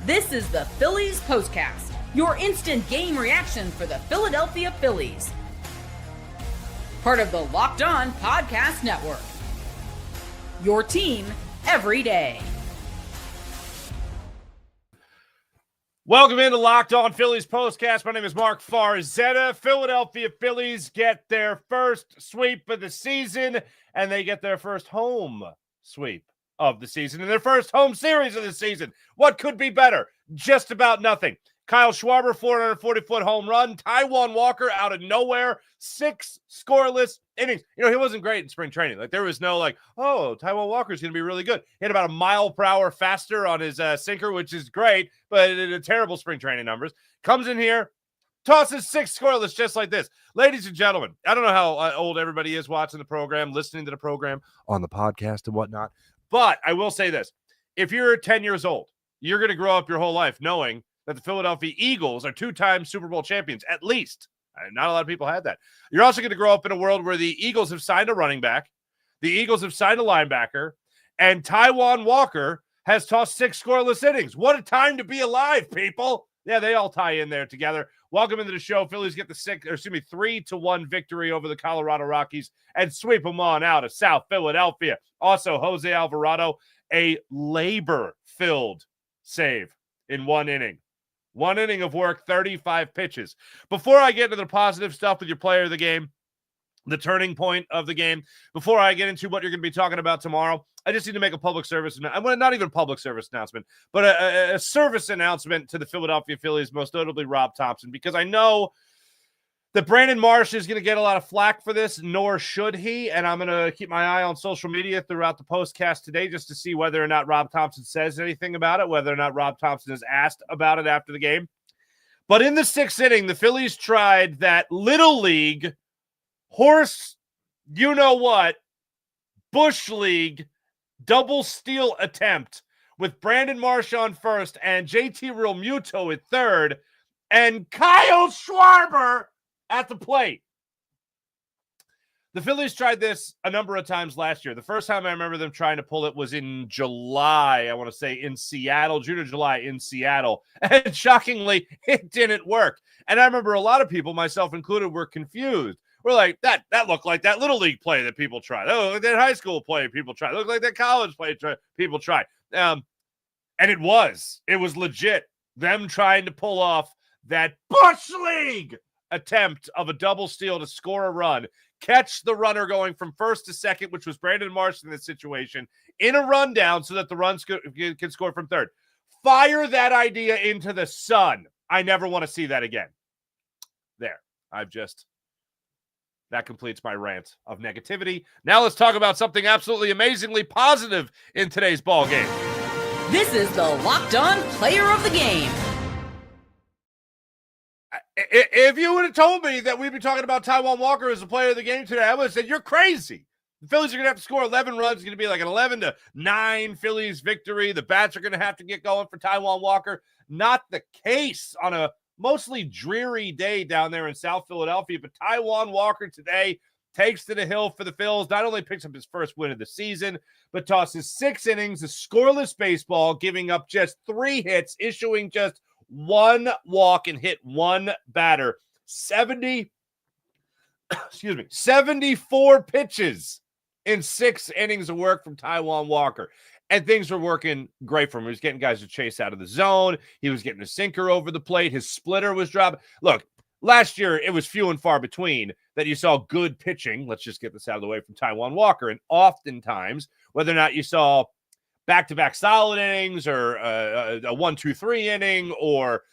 This is the Phillies Postcast, your instant game reaction for the Philadelphia Phillies. Part of the Locked On Podcast Network. Your team every day. Welcome into Locked On Phillies Postcast. My name is Mark Farzetta. Philadelphia Phillies get their first sweep of the season, and they get their first home sweep of the season and their first home series of the season. What could be better? Just about nothing. Kyle Schwarber, 440-foot home run. Taijuan Walker out of nowhere, 6 scoreless innings. You know, he wasn't great in spring training. Like, there was no Taijuan Walker's going to be really good. He had about a mile per hour faster on his sinker, which is great, but terrible spring training numbers. Comes in here, tosses 6 scoreless just like this. Ladies and gentlemen, I don't know how old everybody is watching the program, listening to the program on the podcast and whatnot, but I will say this. If you're 10 years old, you're going to grow up your whole life knowing that the Philadelphia Eagles are 2-time Super Bowl champions, at least. Not a lot of people had that. You're also going to grow up in a world where the Eagles have signed a running back, the Eagles have signed a linebacker, and Taijuan Walker has tossed 6 scoreless innings. What a time to be alive, people. Yeah, they all tie in there together. Welcome into the show. Phillies get the 3-1 victory over the Colorado Rockies and sweep them on out of South Philadelphia. Also, Jose Alvarado, a labor-filled save in 1 inning. 1 inning of work, 35 pitches. Before I get into the positive stuff with your player of the game, the turning point of the game, before I get into what you're going to be talking about tomorrow, I just need to make a public service announcement. Not even a public service announcement, but a service announcement to the Philadelphia Phillies, most notably Rob Thompson, because I know that Brandon Marsh is going to get a lot of flack for this, nor should he, and I'm going to keep my eye on social media throughout the postcast today just to see whether or not Rob Thompson says anything about it, whether or not Rob Thompson is asked about it after the game. But in the 6th inning, the Phillies tried that Little League horse, Bush League double steal attempt with Brandon Marsh on first and JT Realmuto at third and Kyle Schwarber at the plate. The Phillies tried this a number of times last year. The first time I remember them trying to pull it was in July, I want to say in Seattle, June or July in Seattle. And shockingly, it didn't work. And I remember a lot of people, myself included, were confused. We're like, that looked like that Little League play that people tried. That looked like that high school play people tried. It looked like that college play people tried. And it was legit. Them trying to pull off that Bush League attempt of a double steal to score a run, catch the runner going from first to second, which was Brandon Marsh in this situation, in a rundown so that the runs can score from third. Fire that idea into the sun. I never want to see that again. There. That completes my rant of negativity. Now let's talk about something absolutely amazingly positive in today's ball game. This is the Locked On Player of the Game. If you would have told me that we'd be talking about Taijuan Walker as a player of the game today, I would have said, you're crazy. The Phillies are going to have to score 11 runs. It's going to be like an 11-9 Phillies victory. The bats are going to have to get going for Taijuan Walker. Not the case on a mostly dreary day down there in South Philadelphia, but Taijuan Walker today takes to the hill for the Phils, not only picks up his first win of the season, but tosses 6 innings of scoreless baseball, giving up just 3 hits, issuing just 1 walk and hit 1 batter. 74 pitches in 6 innings of work from Taijuan Walker. And things were working great for him. He was getting guys to chase out of the zone. He was getting a sinker over the plate. His splitter was dropping. Look, last year it was few and far between that you saw good pitching. Let's just get this out of the way from Taijuan Walker. And oftentimes, whether or not you saw back-to-back solid innings or a 1-2-3 inning, or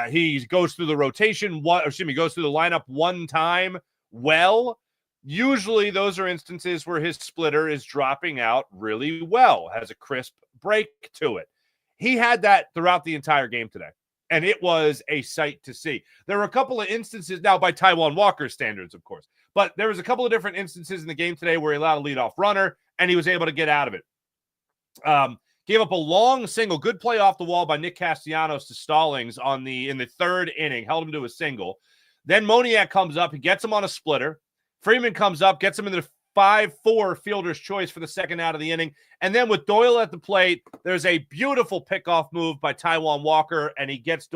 he goes through the rotation, goes through the lineup one time well, usually those are instances where his splitter is dropping out really well, has a crisp break to it. He had that throughout the entire game today, and it was a sight to see. There were a couple of instances, now by Taijuan Walker's standards, of course, but there was a couple of different instances in the game today where he allowed a leadoff runner, and he was able to get out of it. Gave up a long single, good play off the wall by Nick Castellanos to Stallings in the 3rd inning, held him to a single. Then Moniak comes up, he gets him on a splitter. Freeman comes up, gets him in the 5-4 fielder's choice for the second out of the inning. And then with Doyle at the plate, there's a beautiful pickoff move by Taijuan Walker, and he gets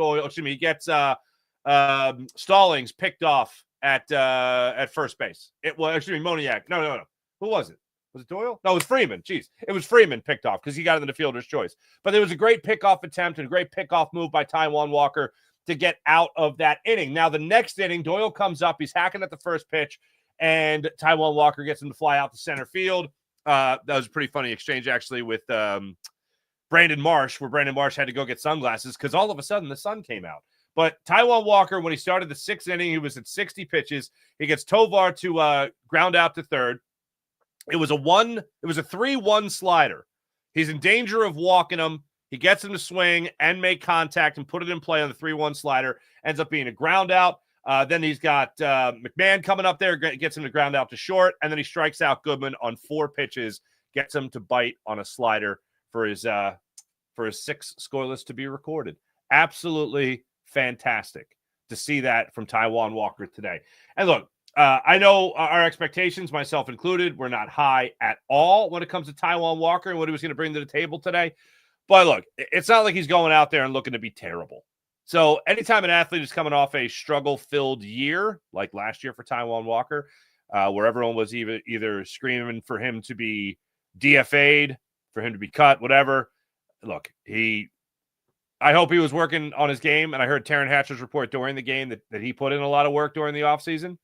Stallings picked off at first base. It was, Moniak. No. Who was it? Was it Doyle? No, it was Freeman. Jeez. It was Freeman picked off because he got into the fielder's choice. But there was a great pickoff attempt and a great pickoff move by Taijuan Walker to get out of that inning. Now, the next inning, Doyle comes up. He's hacking at the first pitch, and Taijuan Walker gets him to fly out to center field. That was a pretty funny exchange, actually, with Brandon Marsh, where Brandon Marsh had to go get sunglasses because all of a sudden the sun came out. But Taijuan Walker, when he started the sixth inning, he was at 60 pitches. He gets Tovar to ground out to third. It was a 3-1 slider. He's in danger of walking him. He gets him to swing and make contact and put it in play on the 3-1 slider. Ends up being a ground out. Then he's got McMahon coming up there, gets him to ground out to short, and then he strikes out Goodman on 4 pitches, gets him to bite on a slider for his 6th scoreless to be recorded. Absolutely fantastic to see that from Taijuan Walker today. And look, I know our expectations, myself included, were not high at all when it comes to Taijuan Walker and what he was going to bring to the table today. But look, it's not like he's going out there and looking to be terrible. So anytime an athlete is coming off a struggle-filled year, like last year for Taijuan Walker, where everyone was either screaming for him to be DFA'd, for him to be cut, whatever. Look, I hope he was working on his game, and I heard Taryn Hatcher's report during the game that he put in a lot of work during the offseason.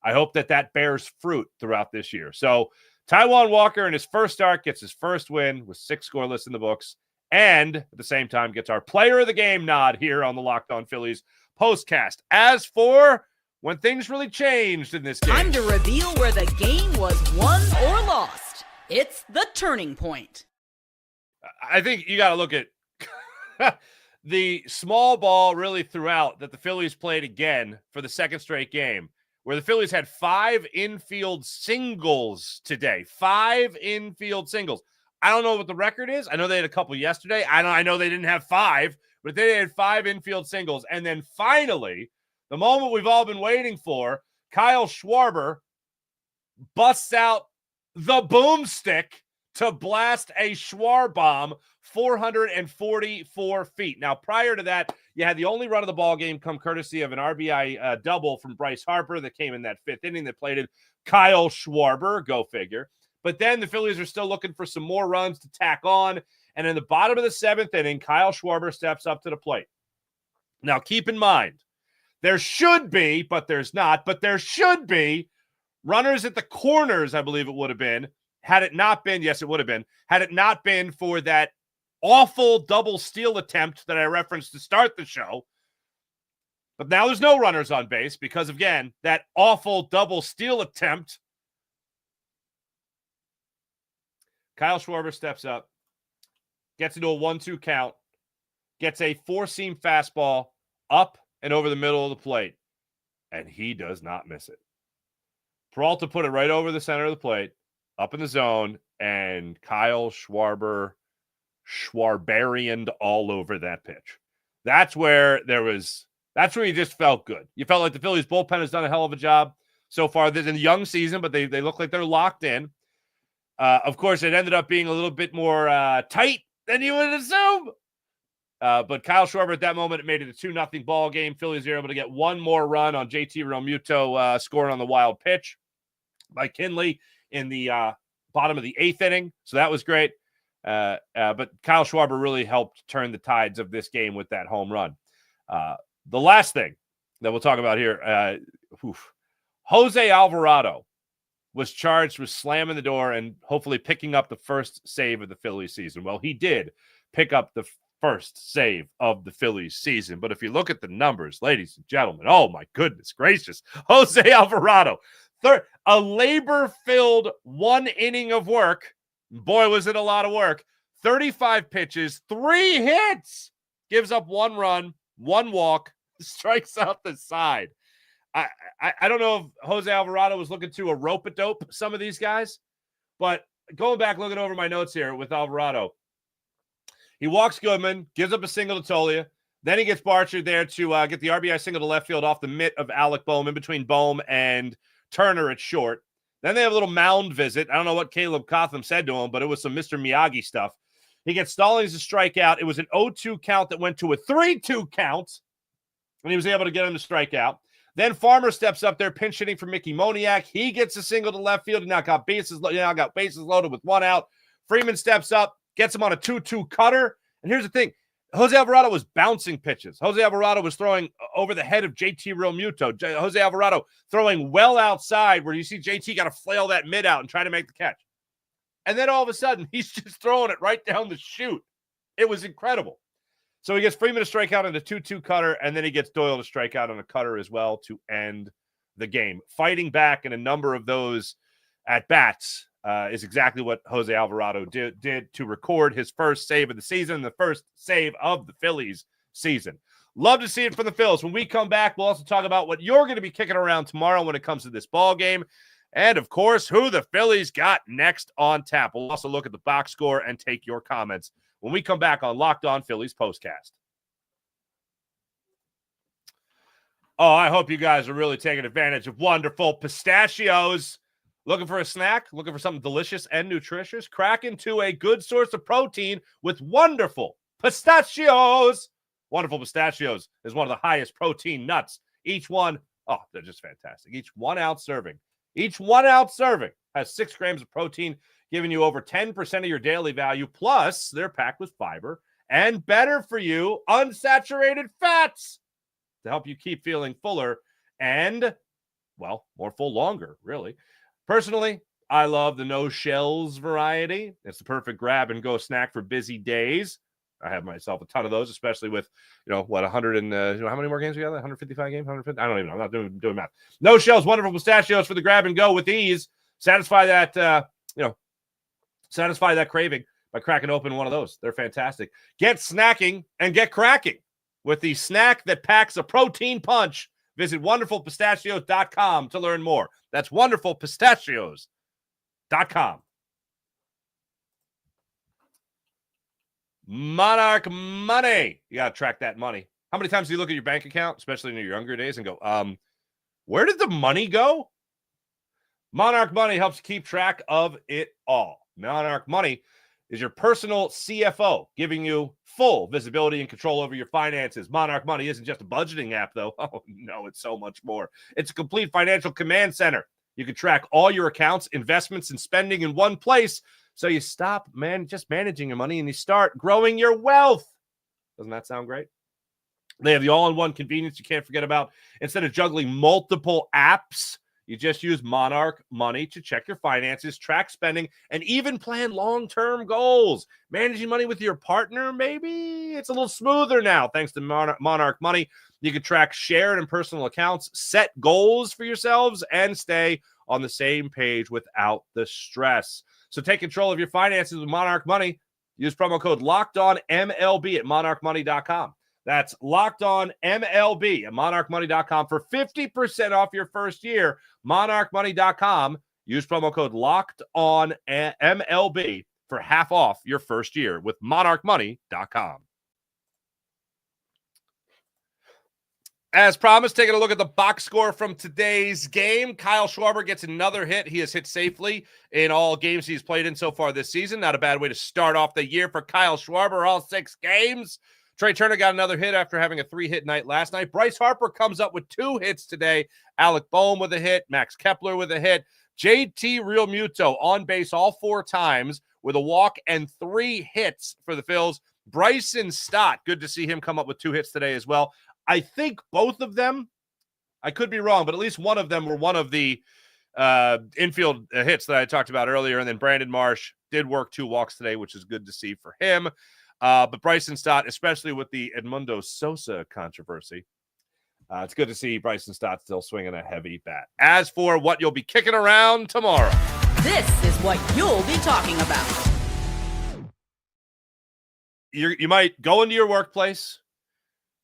I hope that bears fruit throughout this year. So Taijuan Walker in his first start gets his first win with 6 scoreless in the books, and at the same time gets our player of the game nod here on the Locked On Phillies postcast. As for when things really changed in this game. Time to reveal where the game was won or lost. It's the turning point. I think you got to look at the small ball really throughout that the Phillies played again for the second straight game, where the Phillies had 5 infield singles today. 5 infield singles. I don't know what the record is. I know they had a couple yesterday. I know they didn't have 5, but they had 5 infield singles. And then finally, the moment we've all been waiting for, Kyle Schwarber busts out the boomstick to blast a Schwar bomb 444 feet. Now, prior to that, you had the only run of the ball game come courtesy of an RBI double from Bryce Harper that came in that 5th inning that plated Kyle Schwarber. Go figure. But then the Phillies are still looking for some more runs to tack on. And in the bottom of the 7th inning, Kyle Schwarber steps up to the plate. Now, keep in mind, there should be, but there's not, but there should be runners at the corners, I believe it would have been. Had it not been, yes, it would have been, had it not been for that awful double steal attempt that I referenced to start the show. But now there's no runners on base because, again, that awful double steal attempt. Kyle Schwarber steps up, gets into a 1-2 count, gets a 4-seam fastball up and over the middle of the plate, and he does not miss it. Peralta put it right over the center of the plate, up in the zone, and Kyle Schwarber Schwarberianed all over that pitch. That's where you just felt good. You felt like the Phillies bullpen has done a hell of a job so far. This is a young season, but they look like they're locked in. Of course, it ended up being a little bit more tight than you would assume. But Kyle Schwarber at that moment made it a 2-0 ball game. Phillies are able to get one more run on JT Realmuto scoring on the wild pitch by Kinley in the bottom of the 8th inning. So that was great. But Kyle Schwarber really helped turn the tides of this game with that home run. The last thing that we'll talk about here, Jose Alvarado was charged with slamming the door and hopefully picking up the first save of the Phillies season. Well, he did pick up the first save of the Phillies season. But if you look at the numbers, ladies and gentlemen, oh my goodness gracious, Jose Alvarado, a labor-filled 1 inning of work. Boy, was it a lot of work. 35 pitches, 3 hits, gives up 1 run, 1 walk, strikes out the side. I don't know if Jose Alvarado was looking to a rope-a-dope some of these guys, but going back, looking over my notes here with Alvarado, he walks Goodman, gives up a single to Tolia. Then he gets Barcher there to get the RBI single to left field off the mitt of Alec Boehm, in between Boehm and Turner at short. Then they have a little mound visit. I don't know what Caleb Cotham said to him, but it was some Mr. Miyagi stuff. He gets Stallings to strike out. It was an 0-2 count that went to a 3-2 count, and he was able to get him to strike out. Then Farmer steps up there, pinch hitting for Mickey Moniak. He gets a single to left field, and now got bases loaded with one out. Freeman steps up, gets him on a 2-2 cutter. And here's the thing. Jose Alvarado was bouncing pitches. Jose Alvarado was throwing over the head of JT Realmuto. Jose Alvarado throwing well outside where you see JT got to flail that mid out and try to make the catch. And then all of a sudden, he's just throwing it right down the chute. It was incredible. So he gets Freeman to strike out on a 2-2 cutter, and then he gets Doyle to strike out on a cutter as well to end the game. Fighting back in a number of those at-bats is exactly what Jose Alvarado did to record his first save of the season, the first save of the Phillies season. Love to see it from the Phils. When we come back, we'll also talk about what you're going to be kicking around tomorrow when it comes to this ball game. And, of course, who the Phillies got next on tap. We'll also look at the box score and take your comments when we come back on Locked On Phillies Postcast. Oh, I hope you guys are really taking advantage of wonderful pistachios. Looking for a snack? Looking for something delicious and nutritious? Crack into a good source of protein with wonderful pistachios. Wonderful pistachios is one of the highest protein nuts. Each one, oh, they're just fantastic. Each 1 ounce serving has 6 grams of protein, giving you over 10% of your daily value. Plus, they're packed with fiber and better for you unsaturated fats to help you keep feeling fuller and, well, more full longer, really. Personally, I love the no shells variety. It's the perfect grab and go snack for busy days. I have myself a ton of those, especially with, 100 and, how many more games we got? 155 games? 150? I don't even know. I'm not doing math. No shells, wonderful pistachios for the grab and go with ease. Satisfy that craving by cracking open one of those. They're fantastic. Get snacking and get cracking with the snack that packs a protein punch. Visit wonderfulpistachios.com to learn more. That's wonderfulpistachios.com. Monarch Money. You got to track that money. How many times do you look at your bank account, especially in your younger days, and go, where did the money go? Monarch Money helps keep track of it all. Monarch Money is your personal CFO, giving you full visibility and control over your finances. Monarch Money isn't just a budgeting app, though. Oh, no, it's so much more. It's a complete financial command center. You can track all your accounts, investments, and spending in one place, so you stop just managing your money and you start growing your wealth. Doesn't that sound great? They have the all-in-one convenience you can't forget about. Instead of juggling multiple apps, you just use Monarch Money to check your finances, track spending, and even plan long-term goals. Managing money with your partner, maybe it's a little smoother now thanks to Monarch Money. You can track shared and personal accounts, set goals for yourselves, and stay on the same page without the stress. So take control of your finances with Monarch Money. Use promo code LOCKEDONMLB at monarchmoney.com. That's LOCKEDONMLB at monarchmoney.com for 50% off your first year. Monarchmoney.com. Use promo code LOCKEDONMLB for half off your first year with monarchmoney.com. As promised, taking a look at the box score from today's game. Kyle Schwarber gets another hit. He has hit safely in all games he's played in so far this season. Not a bad way to start off the year for Kyle Schwarber, all 6 games. Trey Turner got another hit after having a 3-hit night last night. Bryce Harper comes up with 2 hits today. Alec Boehm with a hit. Max Kepler with a hit. JT Realmuto on base all 4 times with a walk and 3 hits for the Phils. Bryson Stott, good to see him come up with 2 hits today as well. I think both of them, I could be wrong, but at least one of them were one of the infield hits that I talked about earlier. And then Brandon Marsh did work 2 walks today, which is good to see for him. But Bryson Stott, especially with the Edmundo Sosa controversy, it's good to see Bryson Stott still swinging a heavy bat. As for what you'll be kicking around tomorrow, this is what you'll be talking about. You might go into your workplace.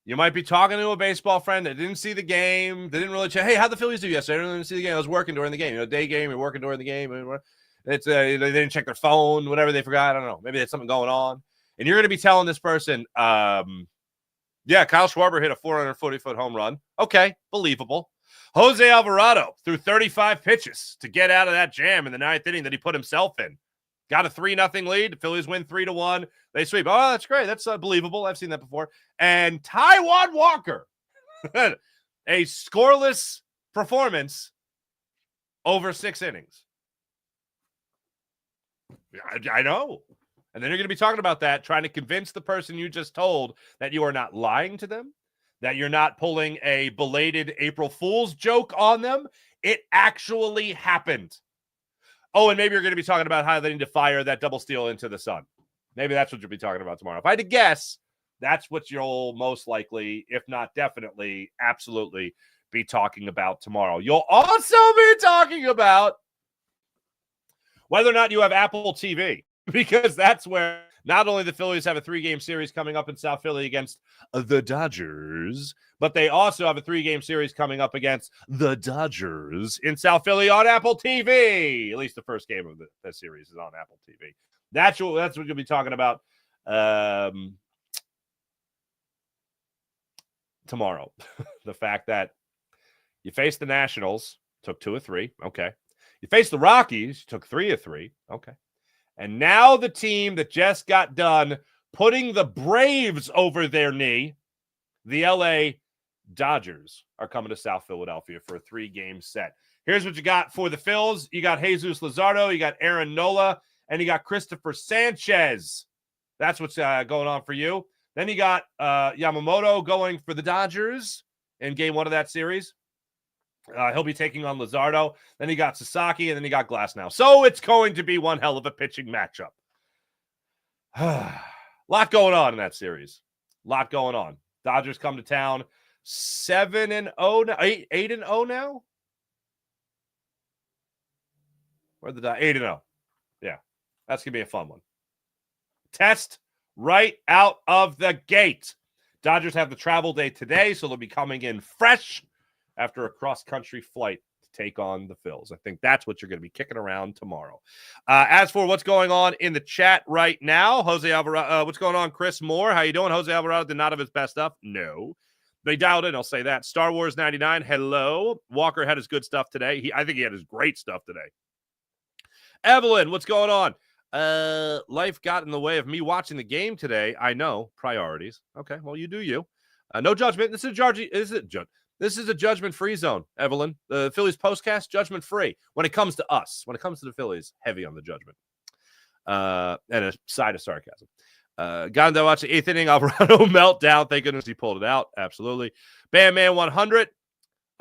You might be talking to a baseball friend that didn't see the game. They didn't really check. Hey, how'd the Phillies do yesterday? I didn't see the game. I was working during the game. Day game. You're working during the game. It's they didn't check their phone. Whatever they forgot. I don't know. Maybe there's something going on. And you're going to be telling this person, Kyle Schwarber hit a 440-foot home run. Okay, believable. Jose Alvarado threw 35 pitches to get out of that jam in the 9th inning that he put himself in. Got a 3-0 lead. The Phillies win 3-1. They sweep. Oh, that's great. That's believable. I've seen that before. And Taijuan Walker, a scoreless performance over 6 innings. I know. And then you're going to be talking about that, trying to convince the person you just told that you are not lying to them, that you're not pulling a belated April Fool's joke on them. It actually happened. Oh, and maybe you're going to be talking about how they need to fire that double steal into the sun. Maybe that's what you'll be talking about tomorrow. If I had to guess, that's what you'll most likely, if not definitely, absolutely be talking about tomorrow. You'll also be talking about whether or not you have Apple TV, because that's where not only the Phillies have a 3-game series coming up in South Philly against the Dodgers, but they also have a 3-game series coming up against the Dodgers in South Philly on Apple TV. At least the first game of the series is on Apple TV. That's what you'll be talking about tomorrow. The fact that you faced the Nationals, took 2 of 3. Okay. You faced the Rockies, took 3 of 3. Okay. And now the team that just got done putting the Braves over their knee, the LA Dodgers, are coming to South Philadelphia for a 3-game set. Here's what you got for the Phils. You got Jesus Luzardo, you got Aaron Nola, and you got Christopher Sanchez. That's what's going on for you. Then you got Yamamoto going for the Dodgers in game 1 of that series. He'll be taking on Luzardo. Then he got Sasaki, and then he got Glasnow. So it's going to be one hell of a pitching matchup. Lot going on in that series. Lot going on. Dodgers come to town 7-0 now, 8-0 now. Where the 8-0? Yeah, that's gonna be a fun one. Test right out of the gate. Dodgers have the travel day today, so they'll be coming in fresh after a cross-country flight to take on the Phils. I think that's what you're going to be kicking around tomorrow. As for what's going on in the chat right now, Jose Alvarado, what's going on, Chris Moore? How you doing? Jose Alvarado did not have his best stuff. No. They dialed in, I'll say that. Star Wars 99, hello. Walker had his good stuff today. I think he had his great stuff today. Evelyn, what's going on? Life got in the way of me watching the game today. I know. Priorities. Okay, well, you do you. No judgment. This is a judgment-free zone, Evelyn. The Phillies postcast, judgment-free. When it comes to us, when it comes to the Phillies, heavy on the judgment. And a side of sarcasm. Got to watch the 8th inning Alvarado meltdown. Thank goodness he pulled it out. Absolutely. Bam Man 100.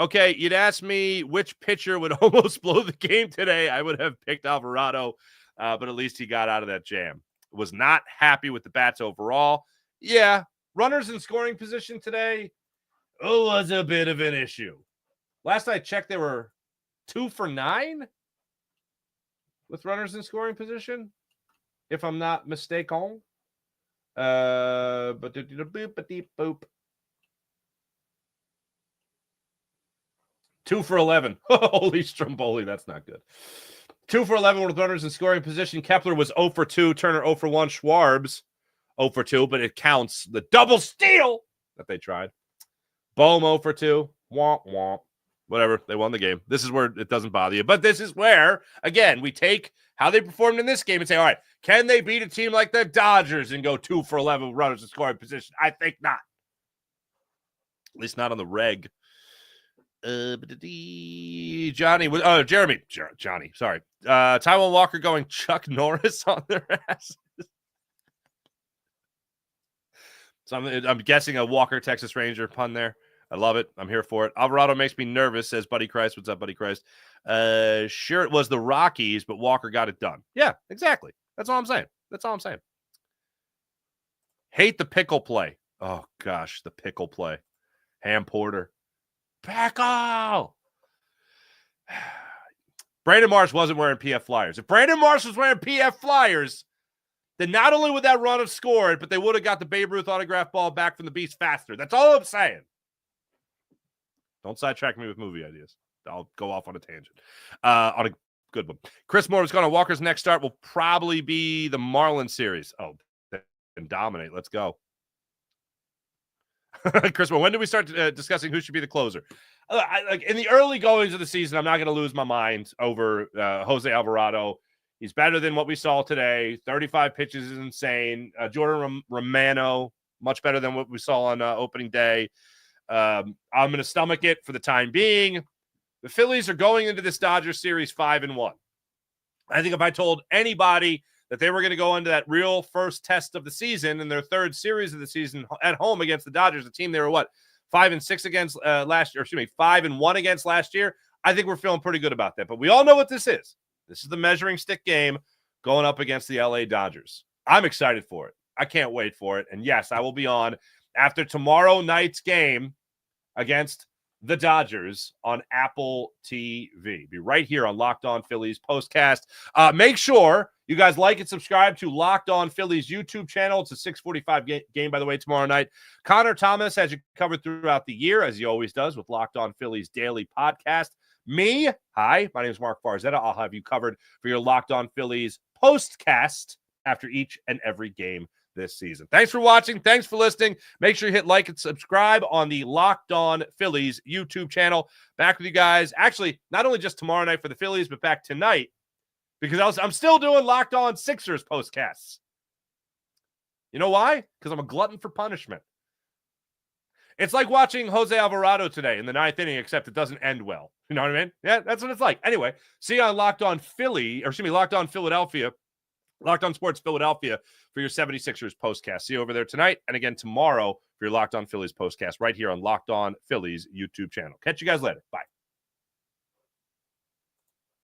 Okay, you'd ask me which pitcher would almost blow the game today. I would have picked Alvarado, but at least he got out of that jam. Was not happy with the bats overall. Yeah, runners in scoring position today was a bit of an issue. Last I checked, they were 2 for 9 with runners in scoring position, if I'm not mistaken. But boop. 2 for 11. Holy Stromboli, that's not good. 2 for 11 with runners in scoring position. Kepler was 0 for 2. Turner 0 for 1. Schwarb's 0 for 2, but it counts the double steal that they tried. Bohm 0 for 2. Womp, womp. Whatever. They won the game. This is where it doesn't bother you. But this is where, again, we take how they performed in this game and say, all right, can they beat a team like the Dodgers and go 2 for 11 with runners in scoring position? I think not. At least not on the reg. Johnny, Jeremy, Johnny, sorry. Taijuan Walker going Chuck Norris on their asses. So I'm guessing a Walker Texas Ranger pun there. I love it. I'm here for it. Alvarado makes me nervous, says Buddy Christ. What's up, Buddy Christ? Sure, it was the Rockies, but Walker got it done. Yeah, exactly. That's all I'm saying. Hate the pickle play. Oh, gosh, the pickle play. Ham Porter. Pickle! Brandon Marsh wasn't wearing PF Flyers. If Brandon Marsh was wearing PF Flyers, then not only would that run have scored, but they would have got the Babe Ruth autograph ball back from the Beast faster. That's all I'm saying. Don't sidetrack me with movie ideas. I'll go off on a tangent. On a good one. Chris Moore was going to Walker's next start will probably be the Marlins series. Oh, and dominate. Let's go. Chris, when do we start discussing who should be the closer? Like in the early goings of the season, I'm not going to lose my mind over Jose Alvarado. He's better than what we saw today. 35 pitches is insane. Jordan Romano, much better than what we saw on opening day. I'm going to stomach it for the time being. The Phillies are going into this Dodgers series 5-1. I think if I told anybody that they were going to go into that real first test of the season in their third series of the season at home against the Dodgers, a team they were 5-6 against last year, 5-1 against last year. I think we're feeling pretty good about that. But we all know what this is. This is the measuring stick game going up against the LA Dodgers. I'm excited for it. I can't wait for it. And yes, I will be on after tomorrow night's game against the Dodgers on Apple TV. Be right here on Locked On Phillies Postcast. Make sure you guys like and subscribe to Locked On Phillies YouTube channel. It's a 6:45 game, by the way, tomorrow night. Connor Thomas has you covered throughout the year, as he always does, with Locked On Phillies Daily Podcast. Me, hi, my name is Mark Farzetta. I'll have you covered for your Locked On Phillies Postcast after each and every game this season. Thanks for watching. Thanks for listening. Make sure you hit like and subscribe on the Locked On Phillies YouTube channel. Back with you guys. Actually, not only just tomorrow night for the Phillies, but back tonight because I'm still doing Locked On Sixers postcasts. You know why? Because I'm a glutton for punishment. It's like watching Jose Alvarado today in the 9th inning, except it doesn't end well. You know what I mean? Yeah, that's what it's like. Anyway, see you on Locked On Locked On Philadelphia. Locked On Sports Philadelphia for your 76ers postcast. See you over there tonight and again tomorrow for your Locked On Phillies postcast right here on Locked On Phillies YouTube channel. Catch you guys later. Bye.